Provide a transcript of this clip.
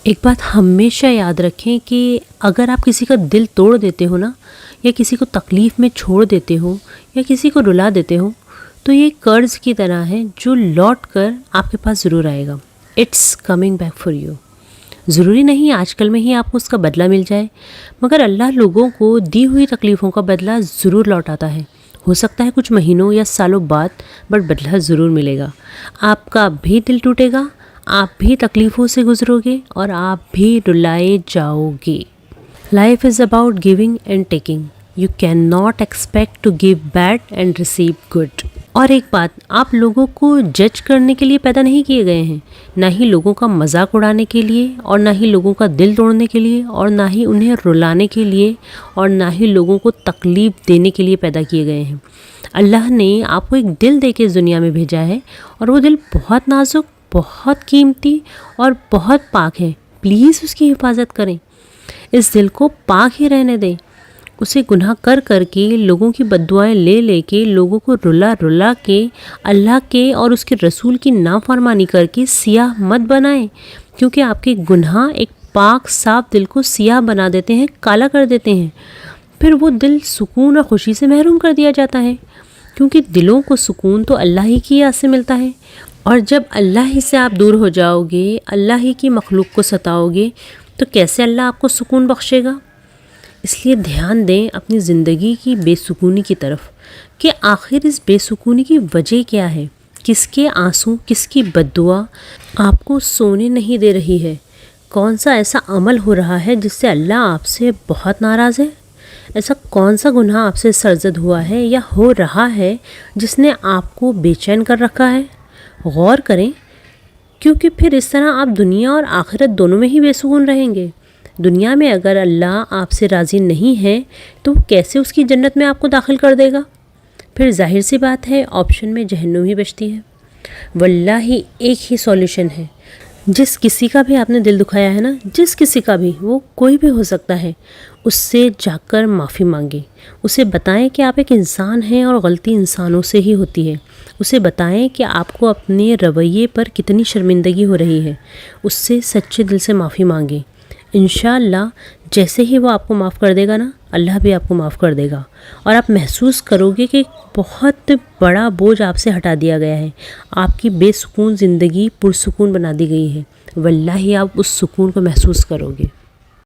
ایک بات ہمیشہ یاد رکھیں کہ اگر آپ کسی کا دل توڑ دیتے ہو نا، یا کسی کو تکلیف میں چھوڑ دیتے ہو، یا کسی کو رلا دیتے ہو، تو یہ قرض کی طرح ہے جو لوٹ کر آپ کے پاس ضرور آئے گا. It's coming back for you. ضروری نہیں آج کل میں ہی آپ کو اس کا بدلہ مل جائے، مگر اللہ لوگوں کو دی ہوئی تکلیفوں کا بدلہ ضرور لوٹاتا ہے. ہو سکتا ہے کچھ مہینوں یا سالوں بعد، بٹ بدلہ ضرور ملے گا. آپ کا بھی دل ٹوٹے گا، آپ بھی تکلیفوں سے گزرو گے، اور آپ بھی رلائے جاؤ گے. Life is about giving and taking. You can not expect to give bad and receive good. اور ایک بات، آپ لوگوں کو جج کرنے کے لیے پیدا نہیں کیے گئے ہیں، نہ ہی لوگوں کا مذاق اڑانے کے لیے، اور نہ ہی لوگوں کا دل توڑنے کے لیے، اور نہ ہی انہیں رلانے کے لیے، اور نہ ہی لوگوں کو تکلیف دینے کے لیے پیدا کیے گئے ہیں. اللہ نے آپ کو ایک دل دے کے اس دنیا میں بھیجا ہے، اور وہ دل بہت نازک، بہت قیمتی اور بہت پاک ہے. پلیز اس کی حفاظت کریں. اس دل کو پاک ہی رہنے دیں. اسے گناہ کر کر کے، لوگوں کی بد دعائیں لے لے کے، لوگوں کو رلا رلا کے، اللہ کے اور اس کے رسول کی نافرمانی کر کے سیاہ مت بنائیں، کیونکہ آپ کے گناہ ایک پاک صاف دل کو سیاہ بنا دیتے ہیں، کالا کر دیتے ہیں. پھر وہ دل سکون اور خوشی سے محروم کر دیا جاتا ہے، کیونکہ دلوں کو سکون تو اللہ ہی کی یاد سے ملتا ہے. اور جب اللہ ہی سے آپ دور ہو جاؤ گے، اللہ ہی کی مخلوق کو ستاؤ گے، تو کیسے اللہ آپ کو سکون بخشے گا؟ اس لیے دھیان دیں اپنی زندگی کی بے سکونی کی طرف، کہ آخر اس بے سکونی کی وجہ کیا ہے؟ کس کے آنسو، کس کی بد دعا آپ کو سونے نہیں دے رہی ہے؟ کون سا ایسا عمل ہو رہا ہے جس سے اللہ آپ سے بہت ناراض ہے؟ ایسا کون سا گناہ آپ سے سرزد ہوا ہے یا ہو رہا ہے جس نے آپ کو بے چین کر رکھا ہے؟ غور کریں، کیونکہ پھر اس طرح آپ دنیا اور آخرت دونوں میں ہی بے سکون رہیں گے. دنیا میں اگر اللہ آپ سے راضی نہیں ہے تو وہ کیسے اس کی جنت میں آپ کو داخل کر دے گا؟ پھر ظاہر سی بات ہے آپشن میں جہنم ہی بچتی ہے. واللہ ایک ہی سولیوشن ہے. جس کسی کا بھی آپ نے دل دکھایا ہے نا، جس کسی کا بھی، وہ کوئی بھی ہو سکتا ہے، اس سے جا کر معافی مانگیں. اسے بتائیں کہ آپ ایک انسان ہیں اور غلطی انسانوں سے ہی ہوتی ہے. اسے بتائیں کہ آپ کو اپنے رویے پر کتنی شرمندگی ہو رہی ہے. اس سے سچے دل سے معافی مانگیں. انشاءاللہ جیسے ہی وہ آپ کو معاف کر دے گا نا، اللہ بھی آپ کو معاف کر دے گا، اور آپ محسوس کرو گے کہ بہت بڑا بوجھ آپ سے ہٹا دیا گیا ہے. آپ کی بے سکون زندگی پرسکون بنا دی گئی ہے. واللہ آپ اس سکون کو محسوس کرو گے.